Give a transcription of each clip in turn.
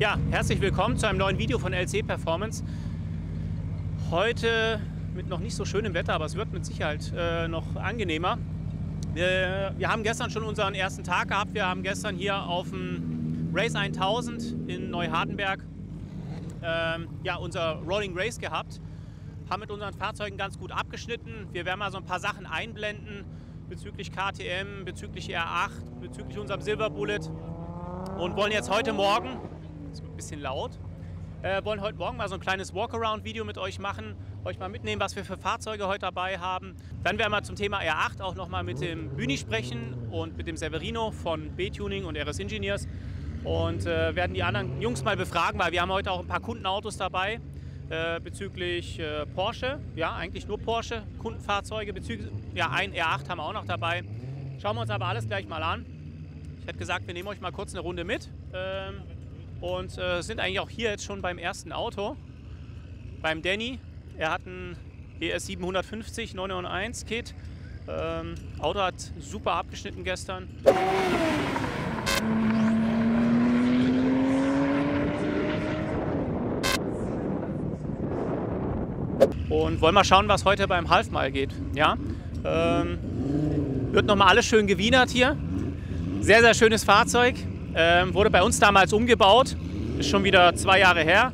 Ja, herzlich willkommen zu einem neuen Video von LC Performance. Heute mit noch nicht so schönem Wetter, aber es wird mit Sicherheit noch angenehmer. Wir haben gestern schon unseren ersten Tag gehabt. Wir haben gestern hier auf dem Race 1000 in Neuhardenberg unser Rolling Race gehabt. Haben mit unseren Fahrzeugen ganz gut abgeschnitten. Wir werden mal so ein paar Sachen einblenden bezüglich KTM, bezüglich R8, bezüglich unserem Silver Bullet und wollen jetzt heute Morgen, das ist ein bisschen laut, wollen heute Morgen mal so ein kleines Walkaround-Video mit euch machen, euch mal mitnehmen, was wir für Fahrzeuge heute dabei haben. Dann werden wir zum Thema R8 auch nochmal mit dem Bühni sprechen und mit dem Severino von B-Tuning und RS Engineers und werden die anderen Jungs mal befragen, weil wir haben heute auch ein paar Kundenautos dabei. Bezüglich Porsche, ja eigentlich nur Porsche, Kundenfahrzeuge, ein R8 haben wir auch noch dabei. Schauen wir uns aber alles gleich mal an. Ich hätte gesagt, wir nehmen euch mal kurz eine Runde mit und sind eigentlich auch hier jetzt schon beim ersten Auto, beim Danny. Er hat ein ES 750 991 Kit. Auto hat super abgeschnitten gestern. Und wollen mal schauen, was heute beim Half-Mile geht. Ja? Wird nochmal alles schön gewienert hier. Sehr, sehr schönes Fahrzeug. Wurde bei uns damals umgebaut. Ist schon wieder 2 Jahre her,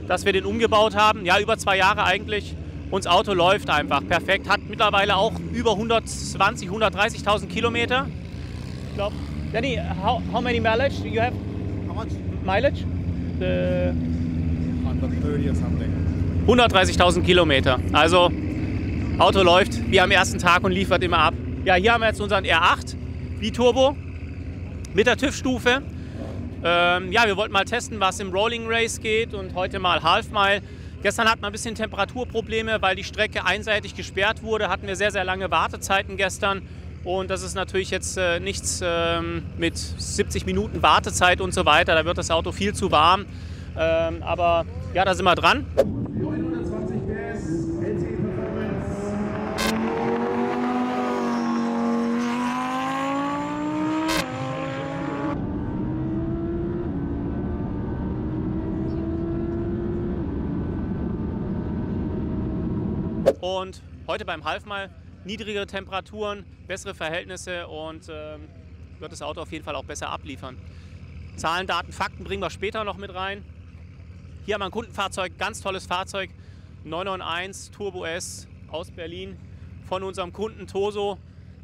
dass wir den umgebaut haben. Ja, über 2 Jahre eigentlich. Und das Auto läuft einfach perfekt. Hat mittlerweile auch über 120.000, 130.000 Kilometer. Ich glaube, Danny, how many mileage do you have? How much? Mileage? 130 or something. 130.000 Kilometer. Also Auto läuft wie am ersten Tag und liefert immer ab. Ja, hier haben wir jetzt unseren R8 Biturbo mit der TÜV-Stufe. Wir wollten mal testen, was im Rolling Race geht und heute mal Half-Mile. Gestern hatten wir ein bisschen Temperaturprobleme, weil die Strecke einseitig gesperrt wurde. Hatten wir sehr, sehr lange Wartezeiten gestern. Und das ist natürlich jetzt nichts mit 70 Minuten Wartezeit und so weiter. Da wird das Auto viel zu warm. Aber ja, da sind wir dran. Und heute beim Half-Mile niedrigere Temperaturen, bessere Verhältnisse und wird das Auto auf jeden Fall auch besser abliefern. Zahlen, Daten, Fakten bringen wir später noch mit rein. Hier haben wir ein Kundenfahrzeug, ganz tolles Fahrzeug, 991 Turbo S aus Berlin von unserem Kunden Toso.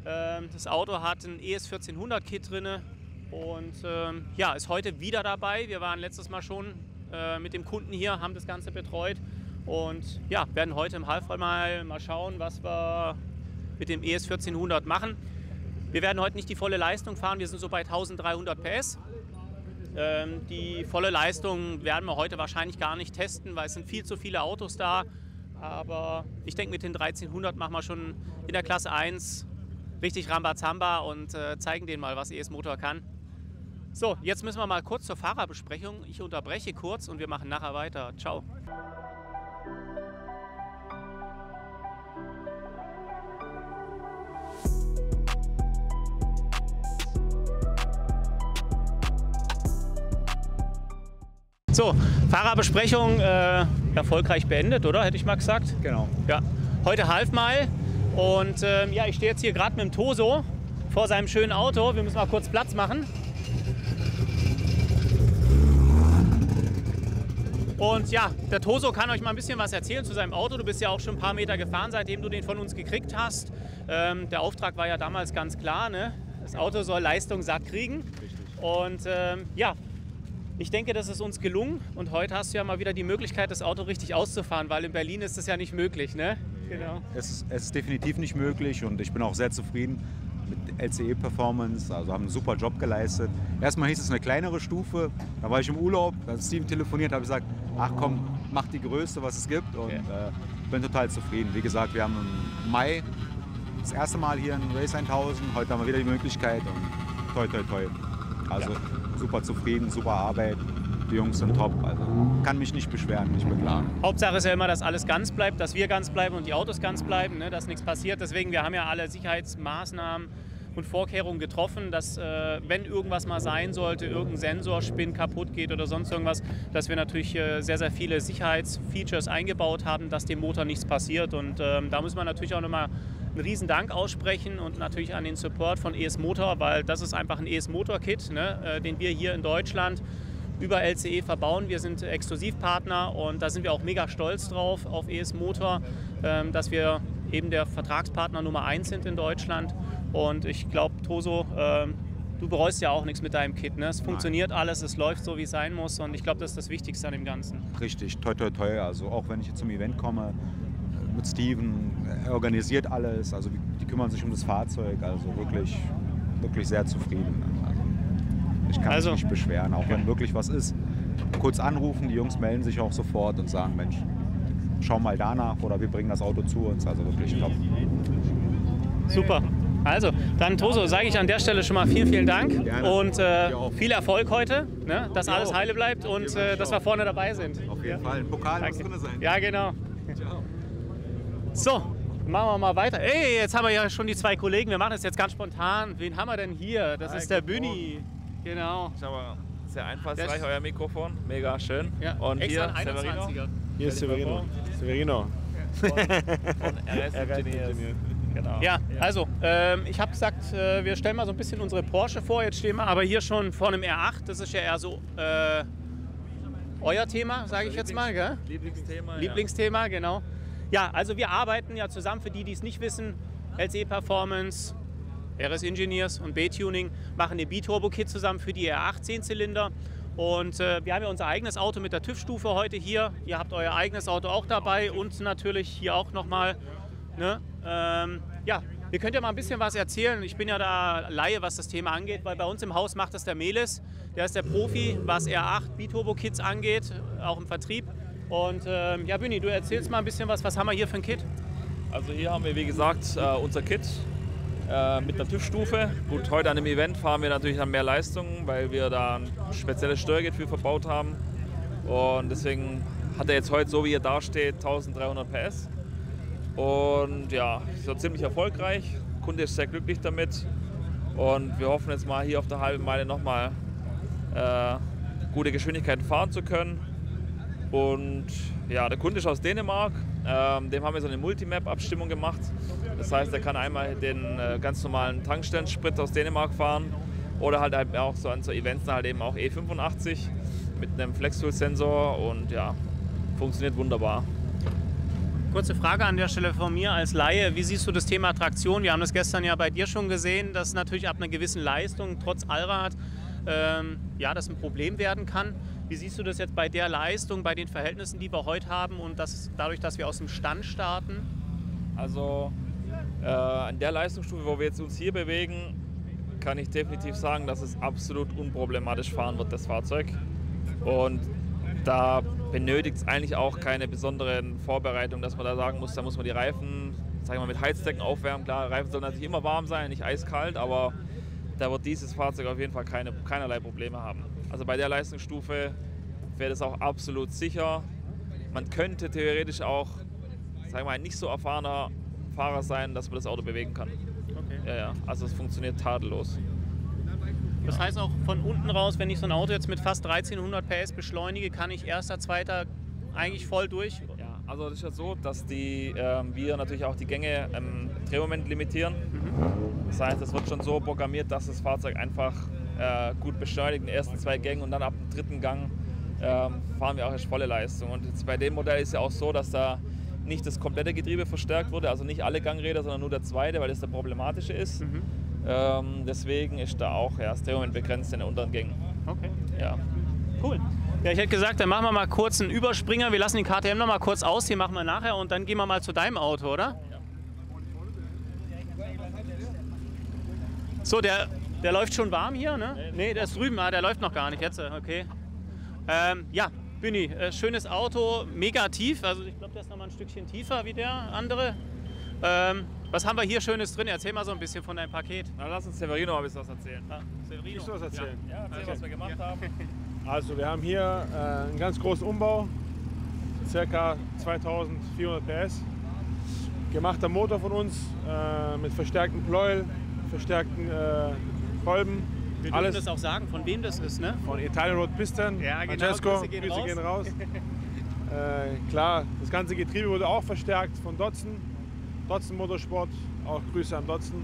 Das Auto hat ein ES 1400 Kit drin und ist heute wieder dabei. Wir waren letztes Mal schon mit dem Kunden hier, haben das Ganze betreut. Und ja, werden heute im Half-Mile mal schauen, was wir mit dem ES 1400 machen. Wir werden heute nicht die volle Leistung fahren, wir sind so bei 1300 PS. Die volle Leistung werden wir heute wahrscheinlich gar nicht testen, weil es sind viel zu viele Autos da. Aber ich denke, mit den 1300 machen wir schon in der Klasse 1 richtig Rambazamba und zeigen denen mal, was ES-Motor kann. So, jetzt müssen wir mal kurz zur Fahrerbesprechung. Ich unterbreche kurz und wir machen nachher weiter. Ciao. So, Fahrerbesprechung erfolgreich beendet, oder? Hätte ich mal gesagt. Genau. Ja. Heute Half-Mile und ich stehe jetzt hier gerade mit dem Toso vor seinem schönen Auto. Wir müssen mal kurz Platz machen. Und ja, der Toso kann euch mal ein bisschen was erzählen zu seinem Auto. Du bist ja auch schon ein paar Meter gefahren, seitdem du den von uns gekriegt hast. Der Auftrag war ja damals ganz klar, ne? Das Auto soll Leistung satt kriegen. Richtig. Und ich denke, das ist uns gelungen und heute hast du ja mal wieder die Möglichkeit, das Auto richtig auszufahren, weil in Berlin ist das ja nicht möglich, ne? Genau. Es ist definitiv nicht möglich und ich bin auch sehr zufrieden mit LCE Performance, also haben einen super Job geleistet. Erstmal hieß es eine kleinere Stufe, da war ich im Urlaub, da hat Steven telefoniert, habe gesagt, ach komm, mach die größte, was es gibt und bin total zufrieden. Wie gesagt, wir haben im Mai das erste Mal hier ein Race 1000, heute haben wir wieder die Möglichkeit und toi toi toi. Also super zufrieden, super Arbeit, die Jungs sind top, also kann mich nicht beschweren, nicht beklagen. Hauptsache ist ja immer, dass alles ganz bleibt, dass wir ganz bleiben und die Autos ganz bleiben, ne, dass nichts passiert. Deswegen, wir haben ja alle Sicherheitsmaßnahmen und Vorkehrungen getroffen, dass wenn irgendwas mal sein sollte, irgendein Sensorspin kaputt geht oder sonst irgendwas, dass wir natürlich sehr, sehr viele Sicherheitsfeatures eingebaut haben, dass dem Motor nichts passiert. Und da muss man natürlich auch nochmal einen riesen Dank aussprechen und natürlich an den Support von ES Motor, weil das ist einfach ein ES Motor Kit, ne, den wir hier in Deutschland über LCE verbauen. Wir sind Exklusivpartner und da sind wir auch mega stolz drauf auf ES Motor, dass wir eben der Vertragspartner Nummer 1 sind in Deutschland. Und ich glaube, Toso, du bereust ja auch nichts mit deinem Kit. Ne? Es funktioniert alles, es läuft so, wie es sein muss und ich glaube, das ist das Wichtigste an dem Ganzen. Richtig, toi toi toi. Also auch wenn ich jetzt zum Event komme, mit Steven, er organisiert alles, also die kümmern sich um das Fahrzeug, also wirklich, wirklich sehr zufrieden. Also ich kann mich nicht beschweren, auch wenn wirklich was ist. Kurz anrufen, die Jungs melden sich auch sofort und sagen, Mensch, schau mal danach oder wir bringen das Auto zu uns, also wirklich top. Super. Also, dann Toso, sage ich an der Stelle schon mal vielen, vielen Dank. Gerne. Und viel Erfolg heute, ne? Dass alles heile bleibt und dass wir vorne dabei sind. Auf jeden Fall, ein Pokal muss drin sein. Ja, genau. Ciao. So, machen wir mal weiter. Ey, jetzt haben wir ja schon die zwei Kollegen, wir machen das jetzt ganz spontan. Wen haben wir denn hier? Das ist der Büni. Genau. Schau mal, sehr einfallsreich, euer Mikrofon, mega schön. Ja. Und hier Severino. Hier ist Severino. Von RS Engineers. Genau. Ja, also ich habe gesagt, wir stellen mal so ein bisschen unsere Porsche vor. Jetzt stehen wir aber hier schon vor einem R8. Das ist ja eher so euer Thema, sage ich jetzt mal. Gell? Lieblingsthema. Lieblingsthema, genau. Ja, also wir arbeiten ja zusammen, für die, die es nicht wissen, LCE Performance, RS Engineers und B-Tuning machen den B-Turbo-Kit zusammen für die R8 10-Zylinder. Und wir haben ja unser eigenes Auto mit der TÜV-Stufe heute hier. Ihr habt euer eigenes Auto auch dabei und natürlich hier auch nochmal. Ne? Ja, ihr könnt ja mal ein bisschen was erzählen. Ich bin ja da Laie, was das Thema angeht, weil bei uns im Haus macht das der Melis. Der ist der Profi, was R8 B-Turbo-Kits angeht, auch im Vertrieb. Und ja, Büni, du erzählst mal ein bisschen was haben wir hier für ein Kit? Also hier haben wir, wie gesagt, unser Kit mit einer TÜV-Stufe. Gut, heute an dem Event fahren wir natürlich an mehr Leistung, weil wir da ein spezielles Steuergerät für verbaut haben. Und deswegen hat er jetzt heute, so wie er da steht, 1300 PS. Und ja, so ziemlich erfolgreich. Der Kunde ist sehr glücklich damit. Und wir hoffen jetzt mal hier auf der halben Meile nochmal gute Geschwindigkeiten fahren zu können. Und ja, der Kunde ist aus Dänemark, dem haben wir so eine Multimap-Abstimmung gemacht. Das heißt, er kann einmal den ganz normalen Tankstellensprit aus Dänemark fahren oder halt auch so an so Events halt eben auch E85 mit einem Flex-Tool-Sensor und ja, funktioniert wunderbar. Kurze Frage an der Stelle von mir als Laie. Wie siehst du das Thema Traktion? Wir haben das gestern ja bei dir schon gesehen, dass natürlich ab einer gewissen Leistung, trotz Allrad, ja, das ein Problem werden kann. Wie siehst du das jetzt bei der Leistung, bei den Verhältnissen, die wir heute haben und dadurch, dass wir aus dem Stand starten? Also an der Leistungsstufe, wo wir jetzt uns hier bewegen, kann ich definitiv sagen, dass es absolut unproblematisch fahren wird, das Fahrzeug. Und da benötigt es eigentlich auch keine besonderen Vorbereitungen, dass man da sagen muss, da muss man die Reifen, sagen wir mal, mit Heizdecken aufwärmen. Klar, Reifen sollen natürlich immer warm sein, nicht eiskalt, aber da wird dieses Fahrzeug auf jeden Fall keinerlei Probleme haben. Also bei der Leistungsstufe wäre das auch absolut sicher. Man könnte theoretisch auch, sagen wir mal, ein nicht so erfahrener Fahrer sein, dass man das Auto bewegen kann. Okay. Ja, also es funktioniert tadellos. Das heißt auch von unten raus, wenn ich so ein Auto jetzt mit fast 1300 PS beschleunige, kann ich erster, zweiter eigentlich voll durch? Ja, also das ist ja so, dass wir natürlich auch die Gänge im Drehmoment limitieren. Das heißt, es wird schon so programmiert, dass das Fahrzeug einfach gut beschleunigt in den ersten 2 Gängen und dann ab dem 3. Gang fahren wir auch erst volle Leistung. Und jetzt bei dem Modell ist ja auch so, dass da nicht das komplette Getriebe verstärkt wurde, also nicht alle Gangräder, sondern nur der zweite, weil das der problematische ist. Deswegen ist da auch das Drehmoment begrenzt in den unteren Gängen. Okay. Ja. Cool. Ja, ich hätte gesagt, dann machen wir mal kurz einen Überspringer. Wir lassen den KTM noch mal kurz aus, den machen wir nachher und dann gehen wir mal zu deinem Auto, oder? Ja. So, der läuft schon warm hier, ne? Nee, der ist drüben, der läuft noch gar nicht jetzt, okay. Ja, Büni, schönes Auto, mega tief, also ich glaube, der ist noch mal ein Stückchen tiefer wie der andere. Was haben wir hier Schönes drin? Erzähl mal so ein bisschen von deinem Paket. Na, lass uns Severino mal ein bisschen was erzählen. Severino. Ich soll was erzählen? Ja, erzähl, was wir gemacht haben. Also wir haben hier einen ganz großen Umbau, ca. 2400 PS. Gemachter Motor von uns mit verstärktem Pleuel, verstärkten Kolben. Wir dürfen Alles das auch sagen, von wem das ist, ne? von Italian Road Piston. Ja, genau, Francesco, Grüße gehen raus. Klar, das ganze Getriebe wurde auch verstärkt von Dodson. Dodson Motorsport, auch Grüße an Dodson.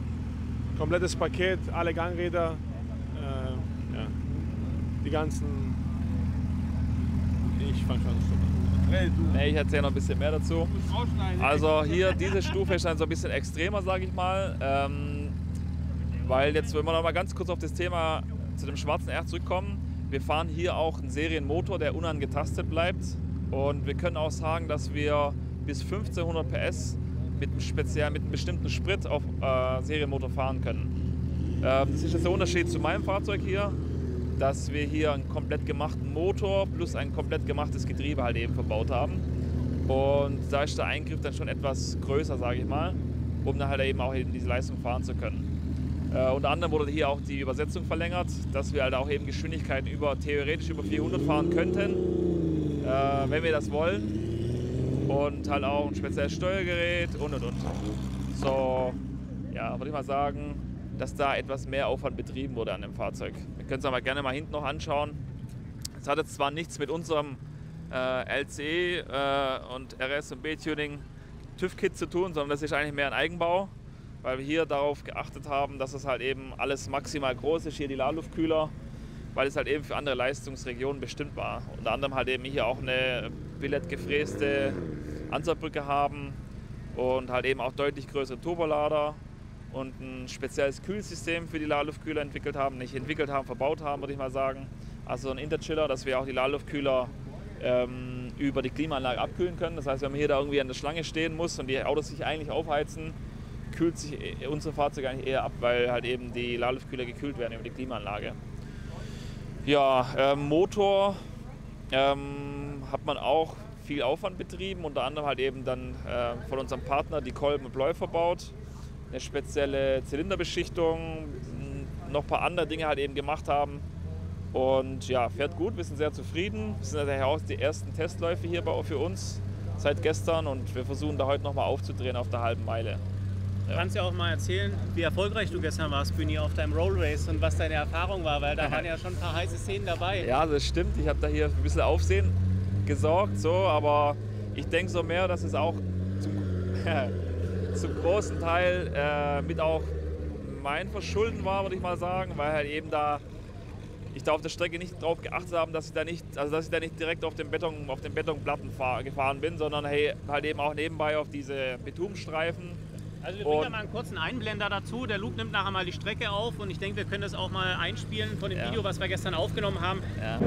Komplettes Paket, alle Gangräder, ja, die ganzen... Ich fang schon an. Nee, ich erzähle noch ein bisschen mehr dazu. Also hier, diese Stufe ist dann so ein bisschen extremer, sage ich mal. Weil jetzt, wenn wir noch mal ganz kurz auf das Thema zu dem schwarzen R zurückkommen, wir fahren hier auch einen Serienmotor, der unangetastet bleibt. Und wir können auch sagen, dass wir bis 1500 PS mit einem bestimmten Sprit auf Serienmotor fahren können. Das ist jetzt der Unterschied zu meinem Fahrzeug hier, dass wir hier einen komplett gemachten Motor plus ein komplett gemachtes Getriebe halt eben verbaut haben. Und da ist der Eingriff dann schon etwas größer, sage ich mal, um dann halt eben auch eben diese Leistung fahren zu können. Unter anderem wurde hier auch die Übersetzung verlängert, dass wir halt auch eben Geschwindigkeiten theoretisch über 400 fahren könnten, wenn wir das wollen. Und halt auch ein spezielles Steuergerät und. So, ja, würde ich mal sagen, dass da etwas mehr Aufwand betrieben wurde an dem Fahrzeug. Wir können es aber gerne mal hinten noch anschauen. Es hat jetzt zwar nichts mit unserem LCE und RS und B-Tuning TÜV-Kit zu tun, sondern das ist eigentlich mehr ein Eigenbau, weil wir hier darauf geachtet haben, dass es halt eben alles maximal groß ist, hier die Ladeluftkühler, weil es halt eben für andere Leistungsregionen bestimmt war. Unter anderem halt eben hier auch eine billettgefräste Ansaugbrücke haben und halt eben auch deutlich größere Turbolader und ein spezielles Kühlsystem für die Ladeluftkühler entwickelt haben, verbaut haben, würde ich mal sagen. Also ein Interchiller, dass wir auch die Ladeluftkühler über die Klimaanlage abkühlen können. Das heißt, wenn man hier da irgendwie an der Schlange stehen muss und die Autos sich eigentlich aufheizen, kühlt sich unsere Fahrzeuge eigentlich eher ab, weil halt eben die Ladeluftkühler gekühlt werden über die Klimaanlage. Ja, Motor hat man auch viel Aufwand betrieben, unter anderem halt eben dann von unserem Partner die Kolben und Bläu verbaut, eine spezielle Zylinderbeschichtung, noch ein paar andere Dinge halt eben gemacht haben. Und ja, fährt gut, wir sind sehr zufrieden. Das sind daher auch die ersten Testläufe hier für uns seit gestern und wir versuchen da heute nochmal aufzudrehen auf der halben Meile. Ja. Du kannst ja auch mal erzählen, wie erfolgreich du gestern warst, Bühni, auf deinem Roll Race und was deine Erfahrung war, weil da waren ja schon ein paar heiße Szenen dabei. Ja, das stimmt. Ich habe da hier ein bisschen Aufsehen gesorgt, so, aber ich denke so mehr, dass es auch zum großen Teil mit auch mein Verschulden war, würde ich mal sagen, weil halt eben da ich da auf der Strecke nicht darauf geachtet habe, dass ich da nicht direkt auf den Betonplatten gefahren bin, sondern hey, halt eben auch nebenbei auf diese Bitumenstreifen. Also wir bringen da mal einen kurzen Einblender dazu. Der Luke nimmt nachher mal die Strecke auf und ich denke, wir können das auch mal einspielen von dem Video, was wir gestern aufgenommen haben. Ja.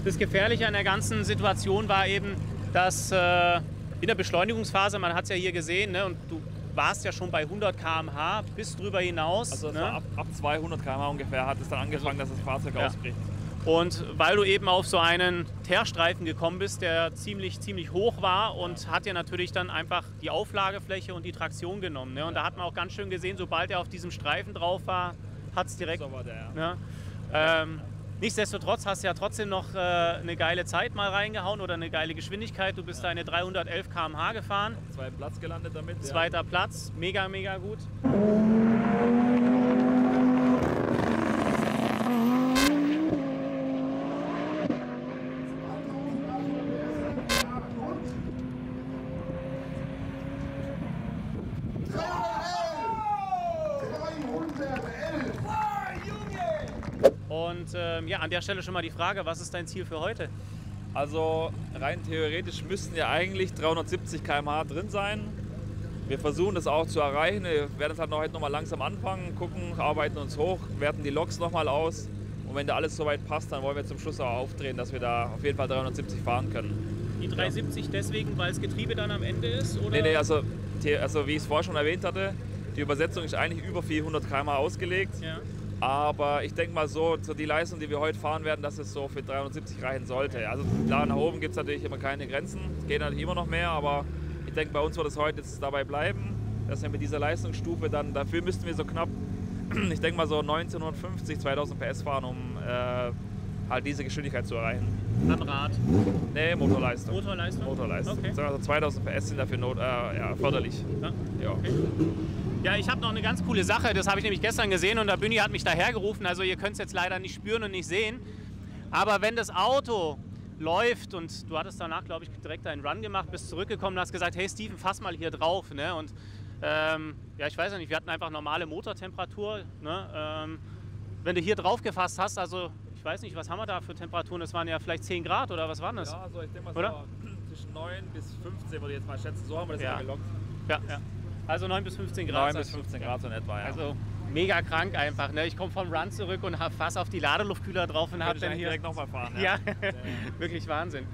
Das Gefährliche an der ganzen Situation war eben, dass in der Beschleunigungsphase, man hat es ja hier gesehen, ne, und du warst ja schon bei 100 km/h bis drüber hinaus. Also ne? ab 200 km/h ungefähr hat es dann angefangen, dass das Fahrzeug ausbricht. Und weil du eben auf so einen Teerstreifen gekommen bist, der ziemlich hoch war und hat ja natürlich dann einfach die Auflagefläche und die Traktion genommen. Ne? Und da hat man auch ganz schön gesehen, sobald er auf diesem Streifen drauf war, hat es direkt... So war der, ja. Nichtsdestotrotz hast du ja trotzdem noch eine geile Zeit mal reingehauen oder eine geile Geschwindigkeit. Du bist deine 311 km/h gefahren. Zweiten Platz gelandet damit. Zweiter Platz, mega gut. Und ja, an der Stelle schon mal die Frage, was ist dein Ziel für heute? Also rein theoretisch müssten ja eigentlich 370 km/h drin sein. Wir versuchen das auch zu erreichen. Wir werden es halt heute noch mal langsam anfangen, gucken, arbeiten uns hoch, werten die Loks noch mal aus. Und wenn da alles soweit passt, dann wollen wir zum Schluss auch aufdrehen, dass wir da auf jeden Fall 370 fahren können. Die 370 deswegen, weil das Getriebe dann am Ende ist? Oder? Nee, also wie ich es vorher schon erwähnt hatte, die Übersetzung ist eigentlich über 400 km/h ausgelegt. Ja. Aber ich denke mal so die Leistung, die wir heute fahren werden, dass es so für 370 reichen sollte. Also klar, nach oben gibt es natürlich immer keine Grenzen. Es geht natürlich immer noch mehr, aber ich denke, bei uns wird es heute jetzt dabei bleiben, dass wir mit dieser Leistungsstufe dann, dafür müssten wir so knapp ich denke mal so 1950, 2000 PS fahren, um halt diese Geschwindigkeit zu erreichen. Am Rad? Nee, Motorleistung. Motorleistung? Motorleistung. Okay. Also 2000 PS sind dafür förderlich. Ja. Ja. Okay. Ja, ich habe noch eine ganz coole Sache, das habe ich nämlich gestern gesehen und der Bühni hat mich dahergerufen, also ihr könnt es jetzt leider nicht spüren und nicht sehen, aber wenn das Auto läuft und du hattest danach, glaube ich, direkt einen Run gemacht, bist zurückgekommen und hast gesagt, hey Steven, fass mal hier drauf, ne? Und ja, ich weiß ja nicht, wir hatten einfach normale Motortemperatur, ne? Wenn du hier drauf gefasst hast, also ich weiß nicht, was haben wir da für Temperaturen, das waren ja vielleicht 10 Grad oder was waren das? Ja, also ich denke mal oder? so zwischen 9 bis 15 würde ich jetzt mal schätzen, so haben wir das Ja. ja gelockt. Ja, ja. Also 9 bis 15 Grad. 9 bis 15 Grad so in etwa, ja. Also mega krank einfach. Ne? Ich komme vom Run zurück und habe fast auf die Ladeluftkühler drauf und habe dann hier direkt nochmal fahren. Ja, wirklich Wahnsinn.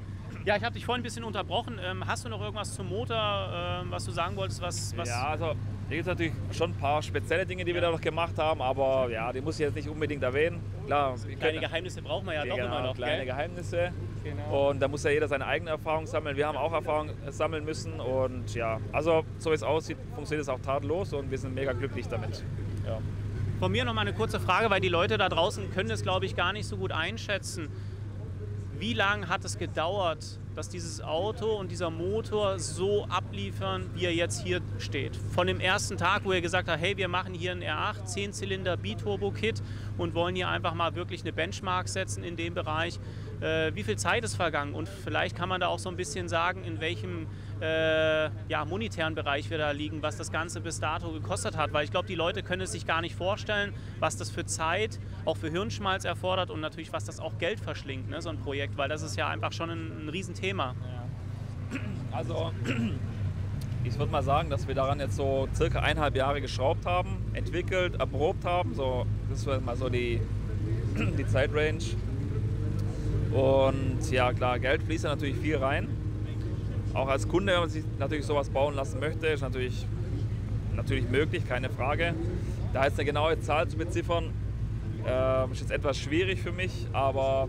Ja, ich habe dich vorhin ein bisschen unterbrochen. Hast du noch irgendwas zum Motor, was du sagen wolltest? Was? Ja, also hier gibt es natürlich schon ein paar spezielle Dinge, die wir da noch gemacht haben, aber ja, die muss ich jetzt nicht unbedingt erwähnen. Klar, kleine Geheimnisse braucht man ja doch immer noch. Kleine gell? Geheimnisse. Genau. Und da muss ja jeder seine eigene Erfahrung sammeln. Wir haben auch Erfahrung sammeln müssen und ja, also so wie es aussieht, funktioniert es auch tadellos und wir sind mega glücklich damit. Ja. Von mir noch mal eine kurze Frage, weil die Leute da draußen können das, glaube ich, gar nicht so gut einschätzen. Wie lange hat es gedauert, dass dieses Auto und dieser Motor so abliefern, wie er jetzt hier steht? Von dem ersten Tag, wo ihr gesagt habt, hey, wir machen hier einen R8 10-Zylinder Biturbo-Kit und wollen hier einfach mal wirklich eine Benchmark setzen in dem Bereich. Wie viel Zeit ist vergangen? Und vielleicht kann man da auch so ein bisschen sagen, in welchem monetären Bereich wir da liegen, was das Ganze bis dato gekostet hat. Weil ich glaube, die Leute können es sich gar nicht vorstellen, was das für Zeit, auch für Hirnschmalz erfordert und natürlich, was das auch Geld verschlingt, ne, so ein Projekt. Weil das ist ja einfach schon ein Riesenthema. Ja. Also ich würde mal sagen, dass wir daran jetzt so circa 1,5 Jahre geschraubt haben, entwickelt, erprobt haben. So, das wäre mal so die Zeitrange. Und ja klar, Geld fließt ja natürlich viel rein. Auch als Kunde, wenn man sich natürlich sowas bauen lassen möchte, ist natürlich möglich, keine Frage. Da jetzt eine genaue Zahl zu beziffern, ist jetzt etwas schwierig für mich, aber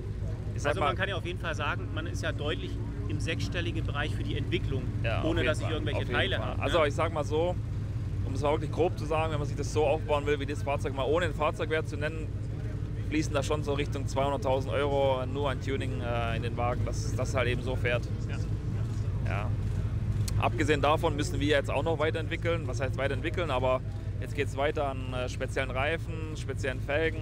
ich sag also mal, man kann ja auf jeden Fall sagen, man ist ja deutlich im sechsstelligen Bereich für die Entwicklung, ja, ohne dass ich Fall, irgendwelche Teile habe. Also ich sag mal so, um es mal wirklich grob zu sagen, wenn man sich das so aufbauen will, wie das Fahrzeug, mal ohne den Fahrzeugwert zu nennen, fließen da schon so Richtung 200.000 Euro nur an Tuning in den Wagen, dass das halt eben so fährt. Ja. Ja. Abgesehen davon müssen wir jetzt auch noch weiterentwickeln. Was heißt weiterentwickeln? Aber jetzt geht es weiter an speziellen Reifen, speziellen Felgen.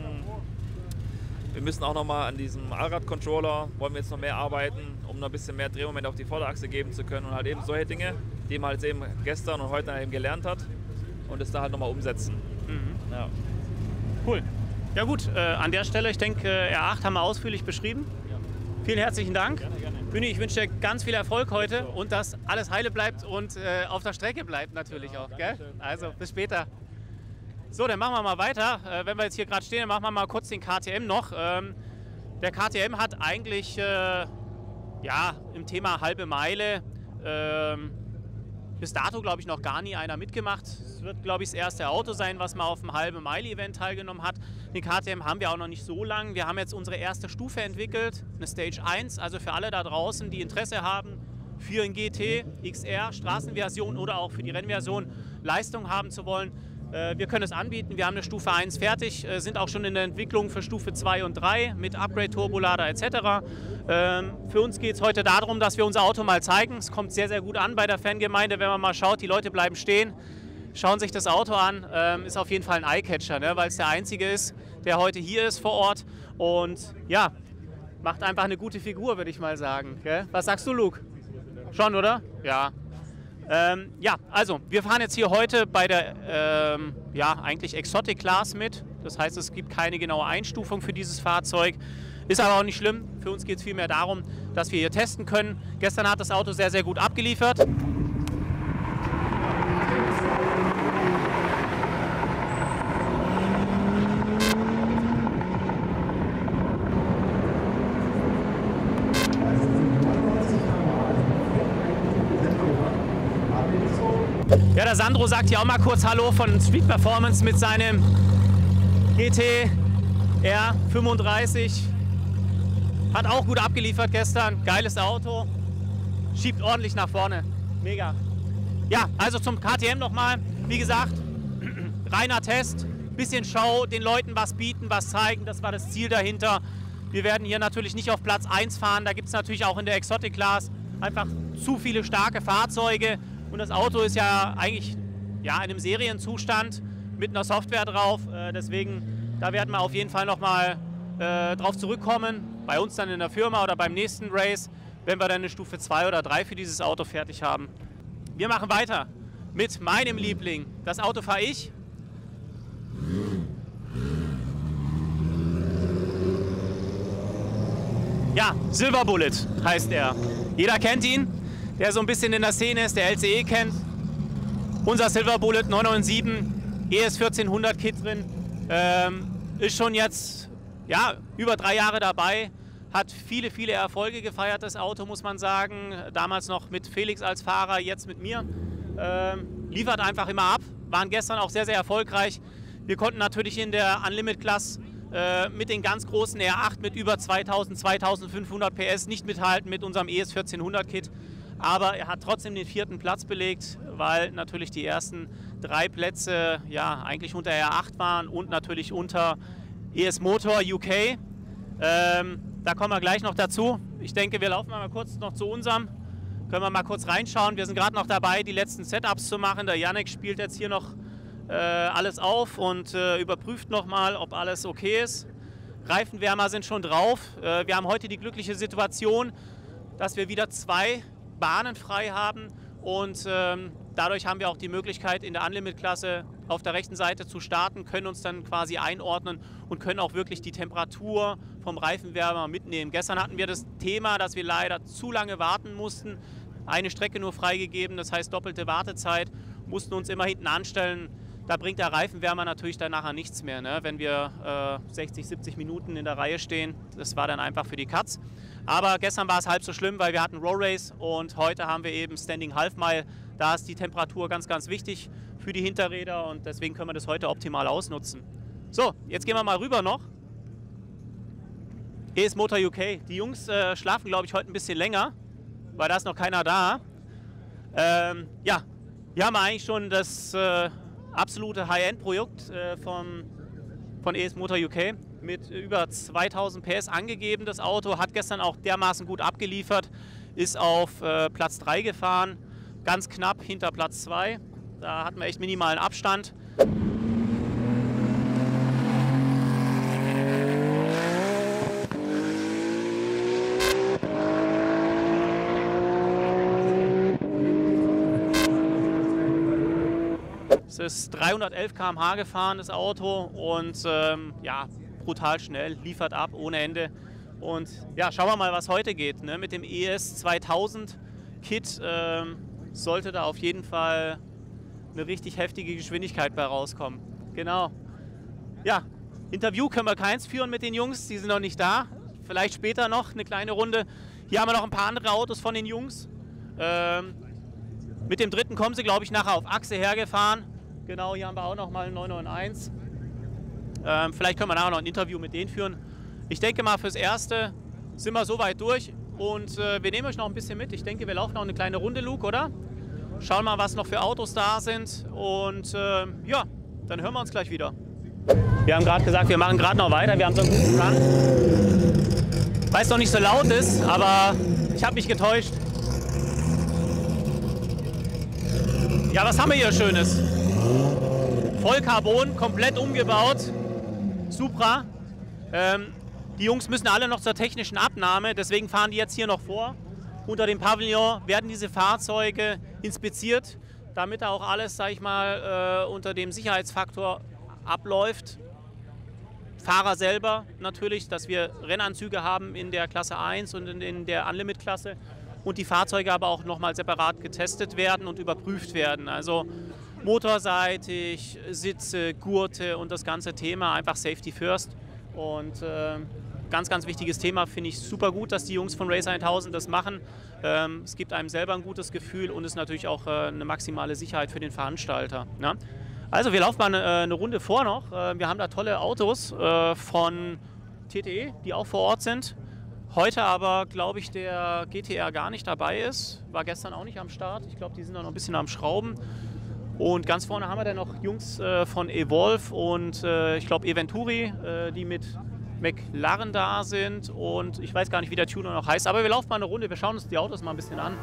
Wir müssen auch noch mal an diesem Allrad-Controller, wollen wir jetzt noch mehr arbeiten, um noch ein bisschen mehr Drehmoment auf die Vorderachse geben zu können. Und halt eben solche Dinge, die man halt eben gestern und heute eben gelernt hat und das da halt noch mal umsetzen. Mhm. Ja. Cool. Ja gut, an der Stelle, ich denke, R8 haben wir ausführlich beschrieben. Ja. Vielen herzlichen Dank. Gerne, gerne. Bühni, ich wünsche dir ganz viel Erfolg heute und dass alles heile bleibt und auf der Strecke bleibt natürlich Genau, auch. Gell? Dankeschön. Also bis später. So, dann machen wir mal weiter. Wenn wir jetzt hier gerade stehen, dann machen wir mal kurz den KTM noch. Der KTM hat eigentlich im Thema halbe Meile bis dato, glaube ich, noch gar nie einer mitgemacht. Es wird, glaube ich, das erste Auto sein, was mal auf dem halben Meile-Event teilgenommen hat. Den KTM haben wir auch noch nicht so lang. Wir haben jetzt unsere erste Stufe entwickelt, eine Stage 1. Also für alle da draußen, die Interesse haben, für ein GT, XR, Straßenversion oder auch für die Rennversion Leistung haben zu wollen. Wir können es anbieten. Wir haben eine Stufe 1 fertig, sind auch schon in der Entwicklung für Stufe 2 und 3 mit Upgrade, Turbolader etc. Für uns geht es heute darum, dass wir unser Auto mal zeigen. Es kommt sehr, sehr gut an bei der Fangemeinde, wenn man mal schaut, die Leute bleiben stehen, schauen sich das Auto an. Ist auf jeden Fall ein Eyecatcher, ne? Weil es der einzige ist, der heute hier ist vor Ort. Und ja, macht einfach eine gute Figur, würde ich mal sagen. Gell? Was sagst du, Luke? Schon, oder? Ja. Also wir fahren jetzt hier heute bei der eigentlich Exotic Class mit. Das heißt, es gibt keine genaue Einstufung für dieses Fahrzeug. Ist aber auch nicht schlimm. Für uns geht es vielmehr darum, dass wir hier testen können. Gestern hat das Auto sehr, sehr gut abgeliefert. Ja, der Sandro sagt hier auch mal kurz Hallo von Street Performance mit seinem GT R35. Hat auch gut abgeliefert gestern. Geiles Auto. Schiebt ordentlich nach vorne. Mega. Ja, also zum KTM nochmal. Wie gesagt, reiner Test. bisschen Show, den Leuten was bieten, was zeigen. Das war das Ziel dahinter. Wir werden hier natürlich nicht auf Platz 1 fahren. Da gibt es natürlich auch in der Exotic Class einfach zu viele starke Fahrzeuge. Und das Auto ist ja eigentlich in einem Serienzustand mit einer Software drauf. Deswegen, da werden wir auf jeden Fall nochmal drauf zurückkommen. Bei uns dann in der Firma oder beim nächsten Race, wenn wir dann eine Stufe 2 oder 3 für dieses Auto fertig haben. Wir machen weiter mit meinem Liebling. Das Auto fahre ich. Ja, Silver Bullet heißt er. Jeder kennt ihn, der so ein bisschen in der Szene ist, der LCE kennt. Unser Silver Bullet 997, ES 1400 Kit drin, ist schon jetzt über 3 Jahre dabei, hat viele, viele Erfolge gefeiert, das Auto, muss man sagen. Damals noch mit Felix als Fahrer, jetzt mit mir. Liefert einfach immer ab, waren gestern auch sehr, sehr erfolgreich. Wir konnten natürlich in der Unlimited Class mit den ganz großen R8 mit über 2000, 2500 PS nicht mithalten mit unserem ES 1400 Kit. Aber er hat trotzdem den 4. Platz belegt, weil natürlich die ersten 3 Plätze eigentlich unter R8 waren und natürlich unter ES Motor UK. Da kommen wir gleich noch dazu. Ich denke, wir laufen mal kurz noch zu unserem. Können wir mal kurz reinschauen. Wir sind gerade noch dabei, die letzten Setups zu machen. Der Yannick spielt jetzt hier noch alles auf und überprüft nochmal, ob alles okay ist. Reifenwärmer sind schon drauf. Wir haben heute die glückliche Situation, dass wir wieder 2 Bahnen frei haben und dadurch haben wir auch die Möglichkeit, in der Unlimited-Klasse auf der rechten Seite zu starten, können uns dann quasi einordnen und können auch wirklich die Temperatur vom Reifenwärmer mitnehmen. Gestern hatten wir das Thema, dass wir leider zu lange warten mussten. Eine Strecke nur freigegeben, das heißt doppelte Wartezeit, mussten uns immer hinten anstellen. Da bringt der Reifenwärmer natürlich dann nachher nichts mehr, ne? Wenn wir 60, 70 Minuten in der Reihe stehen. Das war dann einfach für die Katz. Aber gestern war es halb so schlimm, weil wir hatten Row Race und heute haben wir eben Standing Half Mile. Da ist die Temperatur ganz, ganz wichtig für die Hinterräder und deswegen können wir das heute optimal ausnutzen. So, jetzt gehen wir mal rüber noch. ES Motor UK. Die Jungs schlafen, glaube ich, heute ein bisschen länger, weil da ist noch keiner da. Hier haben wir eigentlich schon das absolute High-End-Projekt von ES Motor UK mit über 2000 PS angegeben. Das Auto hat gestern auch dermaßen gut abgeliefert, ist auf Platz 3 gefahren, ganz knapp hinter Platz 2. Da hatten wir echt minimalen Abstand. Es ist 311 km/h gefahren, das Auto, und brutal schnell, liefert ab ohne Ende. Und ja, schauen wir mal, was heute geht. Ne? Mit dem ES 2000 Kit sollte da auf jeden Fall eine richtig heftige Geschwindigkeit bei rauskommen. Genau. Ja, Interview können wir keins führen mit den Jungs, die sind noch nicht da. Vielleicht später noch eine kleine Runde. Hier haben wir noch ein paar andere Autos von den Jungs. Mit dem dritten kommen sie, glaube ich, nachher auf Achse hergefahren. Genau, hier haben wir auch noch mal einen 991. Vielleicht können wir nachher noch ein Interview mit denen führen. Ich denke mal, fürs Erste sind wir soweit durch und wir nehmen euch noch ein bisschen mit. Ich denke, wir laufen noch eine kleine Runde, Luke, oder? Schauen mal, was noch für Autos da sind und dann hören wir uns gleich wieder. Wir haben gerade gesagt, wir machen gerade noch weiter. Wir haben so einen guten Run. Weil es noch nicht so laut ist, aber ich habe mich getäuscht. Ja, was haben wir hier Schönes? Vollcarbon, komplett umgebaut. Supra. Die Jungs müssen alle noch zur technischen Abnahme, deswegen fahren die jetzt hier noch vor. Unter dem Pavillon werden diese Fahrzeuge inspiziert, damit da auch alles, sag ich mal, unter dem Sicherheitsfaktor abläuft. Fahrer selber natürlich, dass wir Rennanzüge haben in der Klasse 1 und in der Unlimited-Klasse und die Fahrzeuge aber auch nochmal separat getestet werden und überprüft werden. Also motorseitig, Sitze, Gurte und das ganze Thema, einfach Safety First. Und ganz, ganz wichtiges Thema, finde ich super gut, dass die Jungs von Race 1000 das machen. Es gibt einem selber ein gutes Gefühl und ist natürlich auch eine maximale Sicherheit für den Veranstalter. Ne? Also wir laufen mal eine Runde vor noch. Wir haben da tolle Autos von TTE, die auch vor Ort sind. Heute aber, glaube ich, der GTR gar nicht dabei ist. War gestern auch nicht am Start. Ich glaube, die sind da noch ein bisschen am Schrauben. Und ganz vorne haben wir dann noch Jungs von Evolve und ich glaube Eventuri, die mit McLaren da sind. Und ich weiß gar nicht, wie der Tuner noch heißt. Aber wir laufen mal eine Runde, wir schauen uns die Autos mal ein bisschen an.